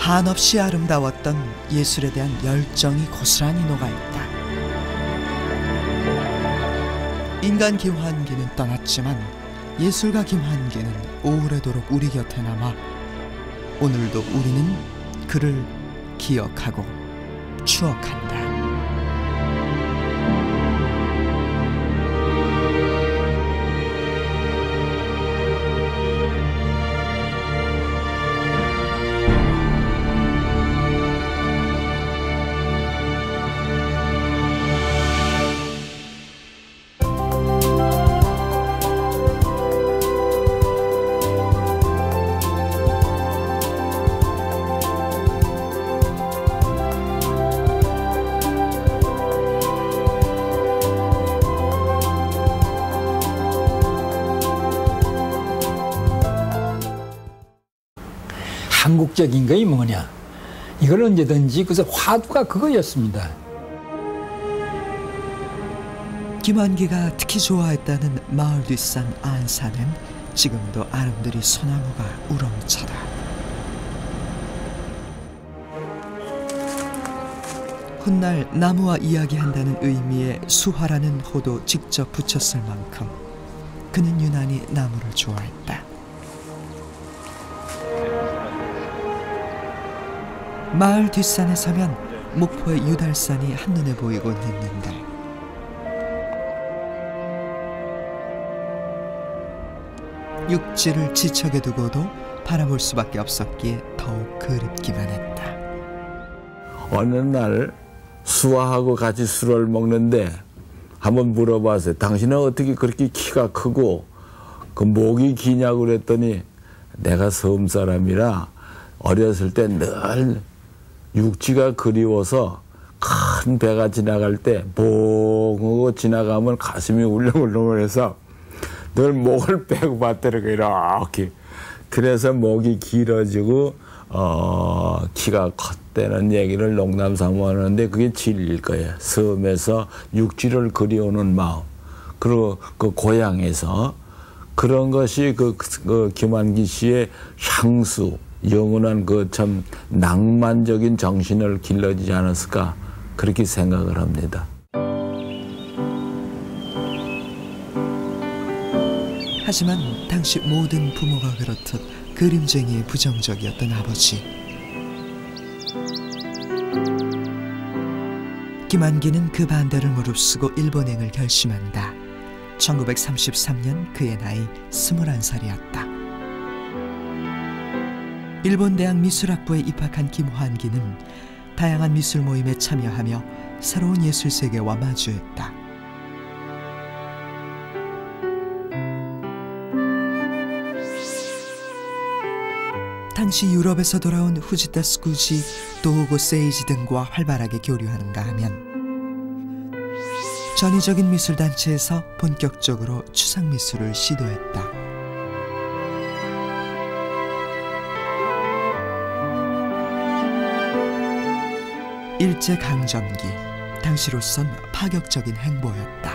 한없이 아름다웠던 예술에 대한 열정이 고스란히 녹아있다. 인간 김환기는 떠났지만 예술가 김환기는 오래도록 우리 곁에 남아 오늘도 우리는 그를 기억하고 추억한다. 한국적인 것이 뭐냐? 이걸 언제든지 그래서 화두가 그거였습니다. 김환기가 특히 좋아했다는 마을 뒷산 안산은 지금도 아름드리 소나무가 우렁차다. 훗날 나무와 이야기한다는 의미의 수화라는 호도 직접 붙였을 만큼 그는 유난히 나무를 좋아했다. 마을 뒷산에 서면 목포의 유달산이 한눈에 보이곤 했는데 육지를 지척에 두고도 바라볼 수밖에 없었기에 더욱 그립기만 했다. 어느 날 수아하고 같이 술을 먹는데 한번 물어봤어요. 당신은 어떻게 그렇게 키가 크고 그 목이 기냐고 그랬더니 내가 섬 사람이라 어렸을 때 늘 육지가 그리워서 큰 배가 지나갈 때 봉하고 지나가면 가슴이 울렁울렁해서 늘 목을 빼고 봤더라고요. 이렇게. 그래서 목이 길어지고 키가 컸다는 얘기를 농담 삼아 하는데 그게 진리일 거예요. 섬에서 육지를 그리우는 마음, 그리고 그 고향에서 그런 것이 그 김환기 씨의 향수, 영원한 그 참 낭만적인 정신을 길러지지 않았을까 그렇게 생각을 합니다. 하지만 당시 모든 부모가 그렇듯 그림쟁이에 부정적이었던 아버지. 김환기는 그 반대를 무릅쓰고 일본행을 결심한다. 1933년 그의 나이 21살이었다. 일본 대학 미술학부에 입학한 김환기는 다양한 미술 모임에 참여하며 새로운 예술 세계와 마주했다. 당시 유럽에서 돌아온 후지타스 구지, 도호고 세이지 등과 활발하게 교류하는가 하면 전위적인 미술단체에서 본격적으로 추상미술을 시도했다. 일제강점기, 당시로선 파격적인 행보였다.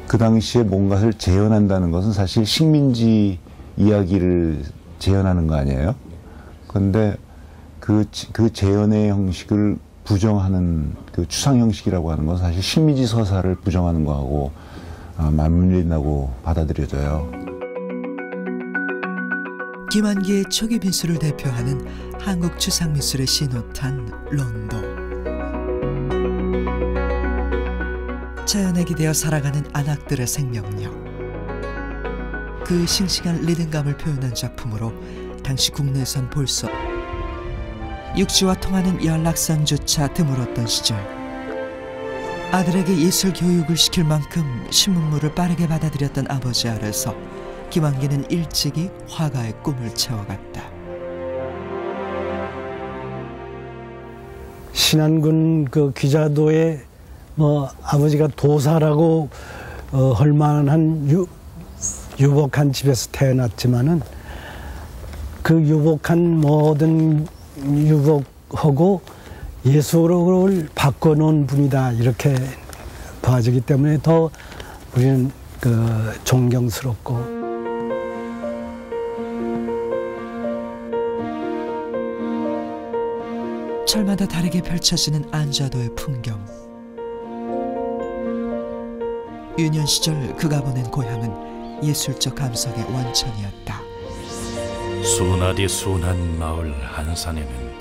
그 당시에 뭔가를 재현한다는 것은 사실 식민지 이야기를 재현하는 거 아니에요? 그런데 그 재현의 형식을 부정하는 그 추상 형식이라고 하는 건 사실 식민지 서사를 부정하는 거하고 맞물린다고 받아들여져요. 김환기의 초기 미술을 대표하는 한국 추상미술의 신호탄 론도. 자연에 기대어 살아가는 안악들의 생명력. 그 싱싱한 리듬감을 표현한 작품으로 당시 국내에선 볼 수 육지와 통하는 연락선조차 드물었던 시절, 아들에게 예술 교육을 시킬 만큼 신문물을 빠르게 받아들였던 아버지 아래서 김환기는 일찍이 화가의 꿈을 채워갔다. 신안군 그 귀자도에 아버지가 도사라고 할 만한 유복한 집에서 태어났지만은 그 유복한 모든 유복하고 예술을 바꿔놓은 분이다 이렇게 봐지기 때문에 더 우리는 존경스럽고 겨울철마다 다르게 펼쳐지는 안좌도의 풍경. 유년 시절 그가 보낸 고향은 예술적 감성의 원천이었다. 순하디 순한 마을 한산에는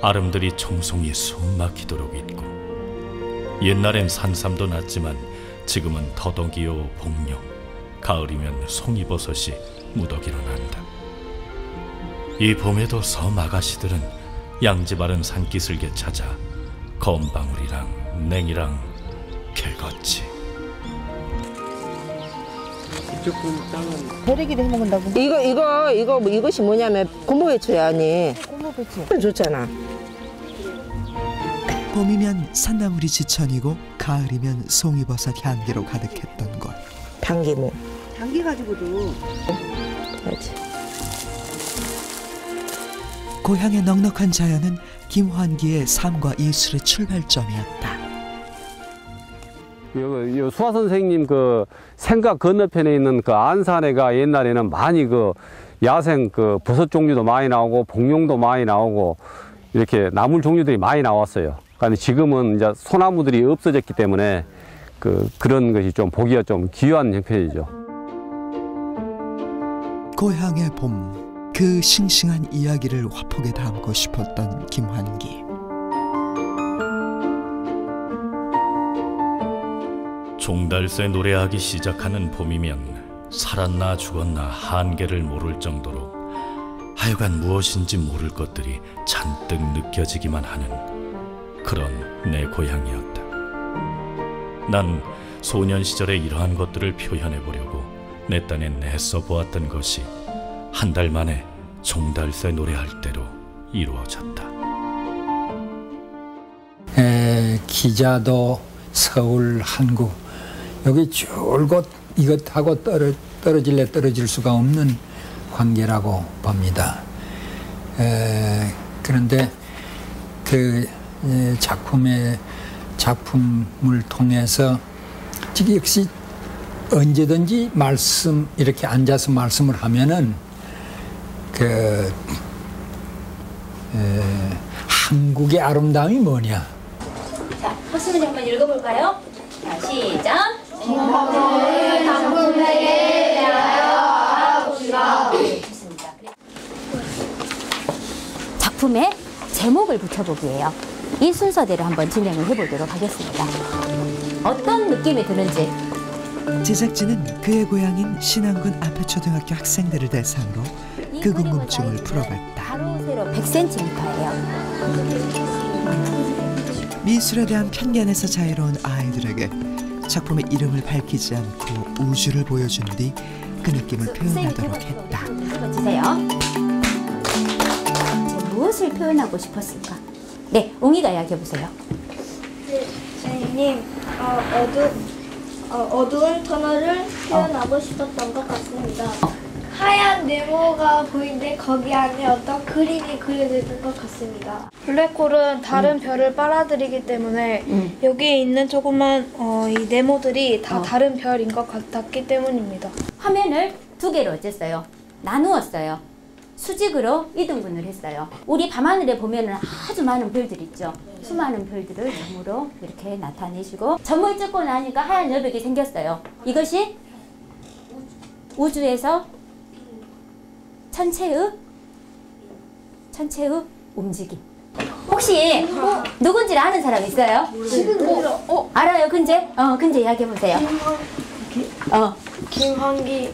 아름드리 청송이 숨막히도록 있고, 옛날엔 산삼도 났지만 지금은 더덕이요 복룡, 가을이면 송이버섯이 무더기로 난다. 이 봄에도 섬 아가씨들은 양지 바른 산기슭에 찾아 검방울이랑 냉이랑 개걷지. 베리기도 해 먹는다고. 이것이 뭐냐면 고무배추야, 아니. 고무배추. 좋잖아. 봄이면 산나물이 지천이고 가을이면 송이버섯 향기로 가득했던 곳. 당기모. 당기 가지고도. 그렇지. 고향의 넉넉한 자연은 김환기의 삶과 예술의 출발점이었다. 요 수화 선생님 그 생각 건너편에 있는 그 안산에가 옛날에는 많이 그 야생 그 버섯 종류도 많이 나오고 복룡도 많이 나오고 이렇게 나물 종류들이 많이 나왔어요. 그러니까 지금은 이제 소나무들이 없어졌기 때문에 그런 것이 좀 보기가 좀 귀한 형편이죠. 고향의 봄, 그 싱싱한 이야기를 화폭에 담고 싶었던 김환기. 종달새 노래하기 시작하는 봄이면 살았나 죽었나 한계를 모를 정도로 하여간 무엇인지 모를 것들이 잔뜩 느껴지기만 하는 그런 내 고향이었다. 난 소년 시절의 이러한 것들을 표현해 보려고 내 딴에 내써 보았던 것이 한 달 만에 종달새 노래할 때로 이루어졌다. 기자도 서울, 한국 여기 줄곧 이것하고 떨어질래 떨어질 수가 없는 관계라고 봅니다. 그런데 그 작품을 통해서 역시 언제든지 이렇게 앉아서 말씀을 하면은 한국의 아름다움이 뭐냐? 자, 혹시 한번 읽어볼까요? 자, 시작. 작품에게 대하여 알아봅시다. 좋습니다. 작품에 제목을 붙여보기예요. 이 순서대로 한번 진행을 해보도록 하겠습니다. 어떤 느낌이 드는지. 제작진은 그의 고향인 신안군 앞에초등학교 학생들을 대상으로 그 궁금증을 풀어봤다. 바로 세로 100cm예요. 미술에 대한 편견에서 자유로운 아이들에게 작품의 이름을 밝히지 않고 우주를 보여준 뒤 그 느낌을 표현하도록 했다. 주세요. 무엇을 표현하고 싶었을까? 네, 웅이가 이야기해보세요. 네, 선생님, 어두운 터널을 표현하고 싶었던 것 같습니다. 하얀 네모가 보이는데 거기 안에 어떤 그림이 그려져 있는 것 같습니다. 블랙홀은 다른 별을 빨아들이기 때문에 여기에 있는 조그만 이 네모들이 다 다른 별인 것 같았기 때문입니다. 화면을 두 개로 어쨌어요? 나누었어요. 수직으로 이등분을 했어요. 우리 밤하늘에 보면은 아주 많은 별들 있죠. 수많은 별들을 점으로 이렇게 나타내시고 점을 찍고 나니까 하얀 여백이 생겼어요. 이것이 우주에서 천체의 움직임. 혹시 누군지 아는 사람 있어요? 알아요, 근제? 근제 이야기해보세요. 김환기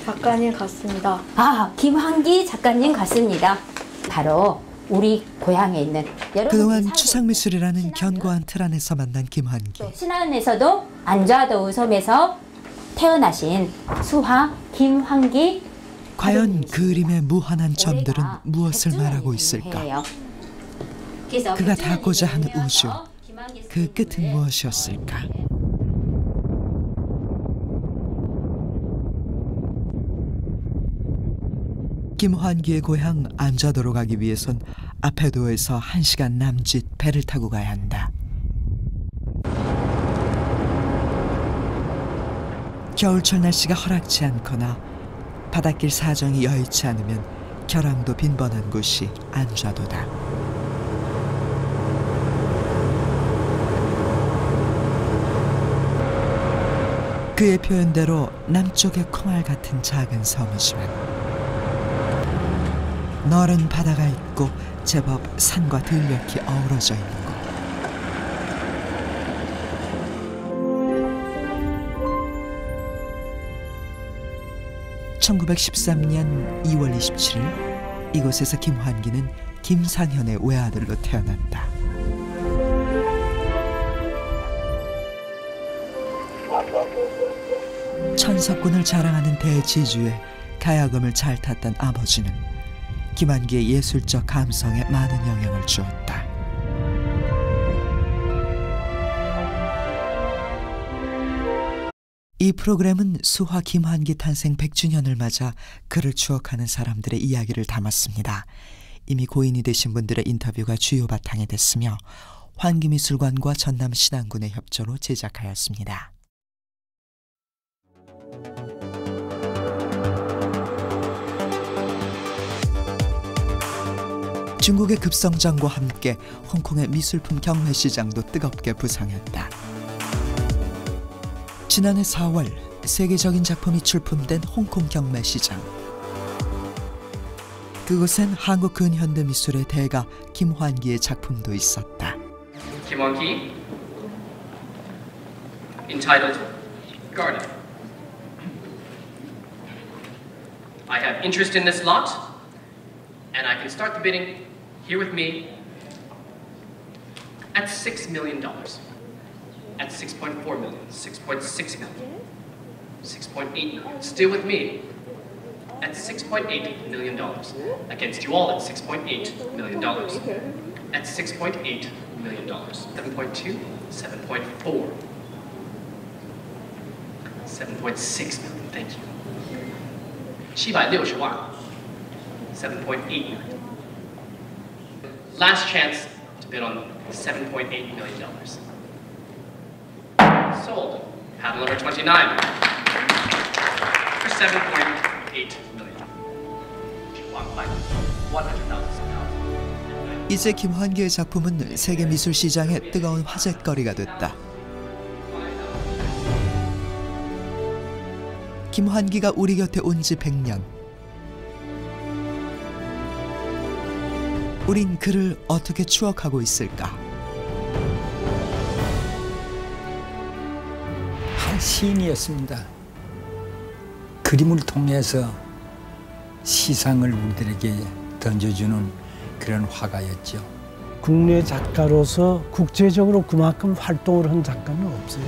작가님 같습니다. 아, 김환기 작가님 같습니다. 바로 우리 고향에 있는 그동안 추상미술이라는 견고한 틀 안에서 만난 김환기. 신안에서도 안좌도 섬에서 태어나신 수화 김환기. 과연 그림의 무한한 점들은 무엇을 말하고 있을까? 그가 닿고자 하는 우주, 그 끝은 무엇이었을까? 김환기의 고향 안좌도로 가기 위해선 앞에도에서 1시간 남짓 배를 타고 가야 한다. 겨울철 날씨가 허락지 않거나 바닷길 사정이 여의치 않으면 결항도 빈번한 곳이 안좌도다. 그의 표현대로 남쪽의 콩알 같은 작은 섬이지만 너른 바다가 있고 제법 산과 들녘이 어우러져 있는 곳. (1913년 2월 27일) 이곳에서 김환기는 김상현의 외아들로 태어난다. 천석군을 자랑하는 대지주에 가야금을 잘 탔던 아버지는 김환기의 예술적 감성에 많은 영향을 주었다. 이 프로그램은 수화 김환기 탄생 100주년을 맞아 그를 추억하는 사람들의 이야기를 담았습니다. 이미 고인이 되신 분들의 인터뷰가 주요 바탕이 됐으며 환기미술관과 전남신안군의 협조로 제작하였습니다. 중국의 급성장과 함께 홍콩의 미술품 경매시장도 뜨겁게 부상했다. 지난해 4월 세계적인 작품이 출품된 홍콩 경매시장. 그곳엔 한국 근현대미술의 대가 김환기의 작품도 있었다. 김환기, entitled Garden. I have interest in this lot, and I can start the bidding here with me at $6 million, at 6.4 million, 6.6 million, 6.8 million, still with me at $6.8 million, against you all at $6.8 million, at $6.8 million, 7.2, 7.4, 7.6 million, thank you. 760万, 7.8 million. Last chance to bid on $7.8 million. Sold. Paddle number 29 for $7.8 million. 100,000. 이제 김환기의 작품은 세계 미술 시장의 뜨거운 화제거리가 됐다. 김환기가 우리 곁에 온 지 100년. 우린 그를 어떻게 추억하고 있을까? 한 시인이었습니다. 그림을 통해서 시상을 우리들에게 던져주는 그런 화가였죠. 국내 작가로서 국제적으로 그만큼 활동을 한 작가는 없어요.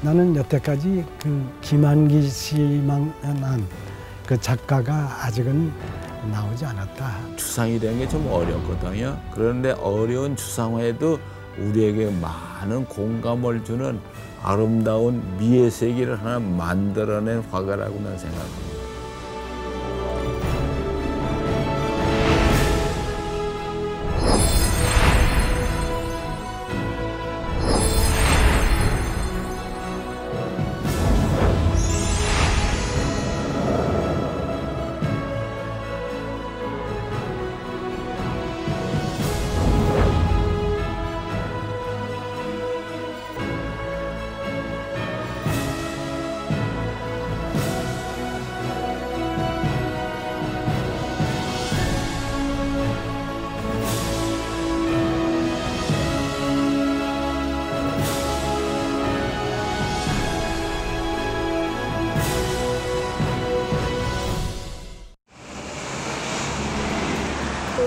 나는 여태까지 그 김환기 씨만한 그 작가가 아직은 나오지 않았다. 추상이라는 게 좀 어렵거든요. 그런데 어려운 추상화에도 우리에게 많은 공감을 주는 아름다운 미의 세계를 하나 만들어낸 화가라고 난 생각합니다.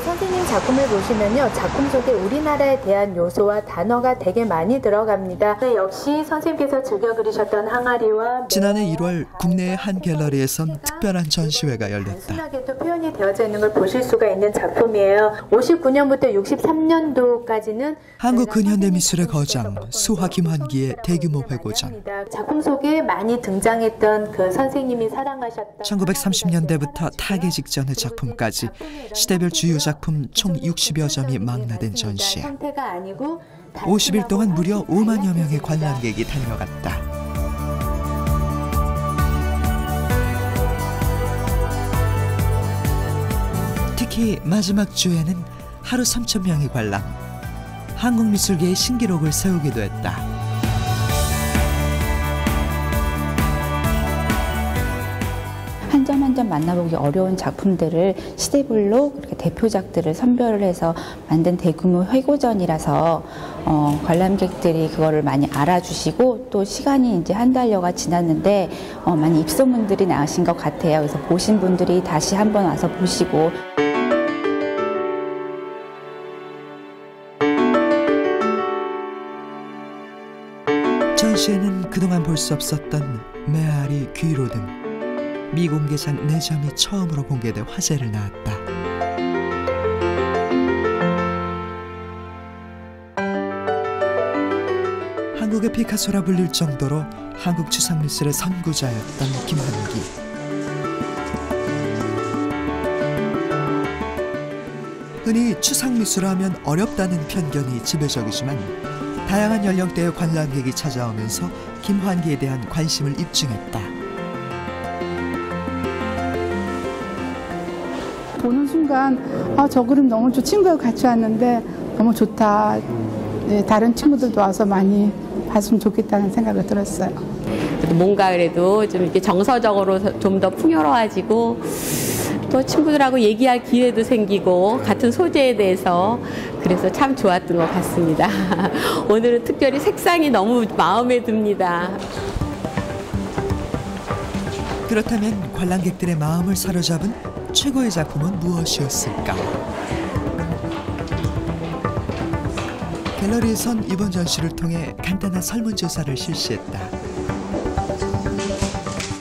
선생님 작품을 보시면요, 작품 속에 우리나라에 대한 요소와 단어가 되게 많이 들어갑니다. 역시 선생님께서 즐겨 그리셨던 항아리와 지난해 1월 국내의 한 갤러리에선 특별한 전시회가 열렸다. 단순하게도 표현이 되어져 있는 걸 보실 수가 있는 작품이에요. 59년부터 63년도까지는 한국 근현대미술의 거장 수화 김환기의 대규모 회고전. 작품 속에 많이 등장했던 그 선생님이 사랑하셨던 1930년대부터 타계 직전의 작품까지 시대별 주요 작품 총 60여 점이 망라된 전시회. 50일 동안 무려 5만여 명의 관람객이 달려갔다. 특히 마지막 주에는 하루 3,000명이 관람, 한국 미술계의 신기록을 세우기도 했다. 사람들 만나보기 어려운 작품들을 시대별로 그렇게 대표작들을 선별을 해서 만든 대규모 회고전이라서 관람객들이 그거를 많이 알아주시고 또 시간이 이제 한 달여가 지났는데 많이 입소문들이 나신 것 같아요. 그래서 보신 분들이 다시 한번 와서 보시고. 전시회는 그동안 볼 수 없었던 메아리, 귀로 등 미공개작 4점이 처음으로 공개돼 화제를 낳았다. 한국의 피카소라 불릴 정도로 한국 추상미술의 선구자였던 김환기. 흔히 추상미술 하면 어렵다는 편견이 지배적이지만 다양한 연령대의 관람객이 찾아오면서 김환기에 대한 관심을 입증했다. 보는 순간 저 그림 너무 좋고 친구하고 같이 왔는데 너무 좋다. 네, 다른 친구들도 와서 많이 봤으면 좋겠다는 생각이 들었어요. 뭔가 그래도 좀 이렇게 정서적으로 좀 더 풍요로워지고 또 친구들하고 얘기할 기회도 생기고 같은 소재에 대해서 그래서 참 좋았던 것 같습니다. 오늘은 특별히 색상이 너무 마음에 듭니다. 그렇다면 관람객들의 마음을 사로잡은 최고의 작품은 무엇이었을까? 갤러리에선 이번 전시를 통해 간단한 설문조사를 실시했다.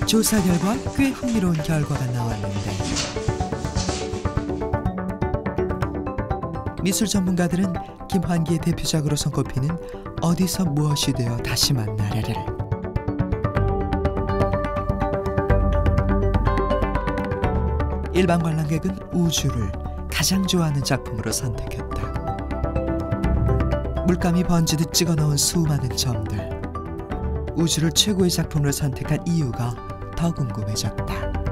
조사 결과 꽤 흥미로운 결과가 나왔는데 미술 전문가들은 김환기의 대표작으로 손꼽히는 어디서 무엇이 되어 다시 만나려를, 일반 관람객은 우주를 가장 좋아하는 작품으로 선택했다. 물감이 번지듯 찍어넣은 수많은 점들, 우주를 최고의 작품으로 선택한 이유가 더 궁금해졌다.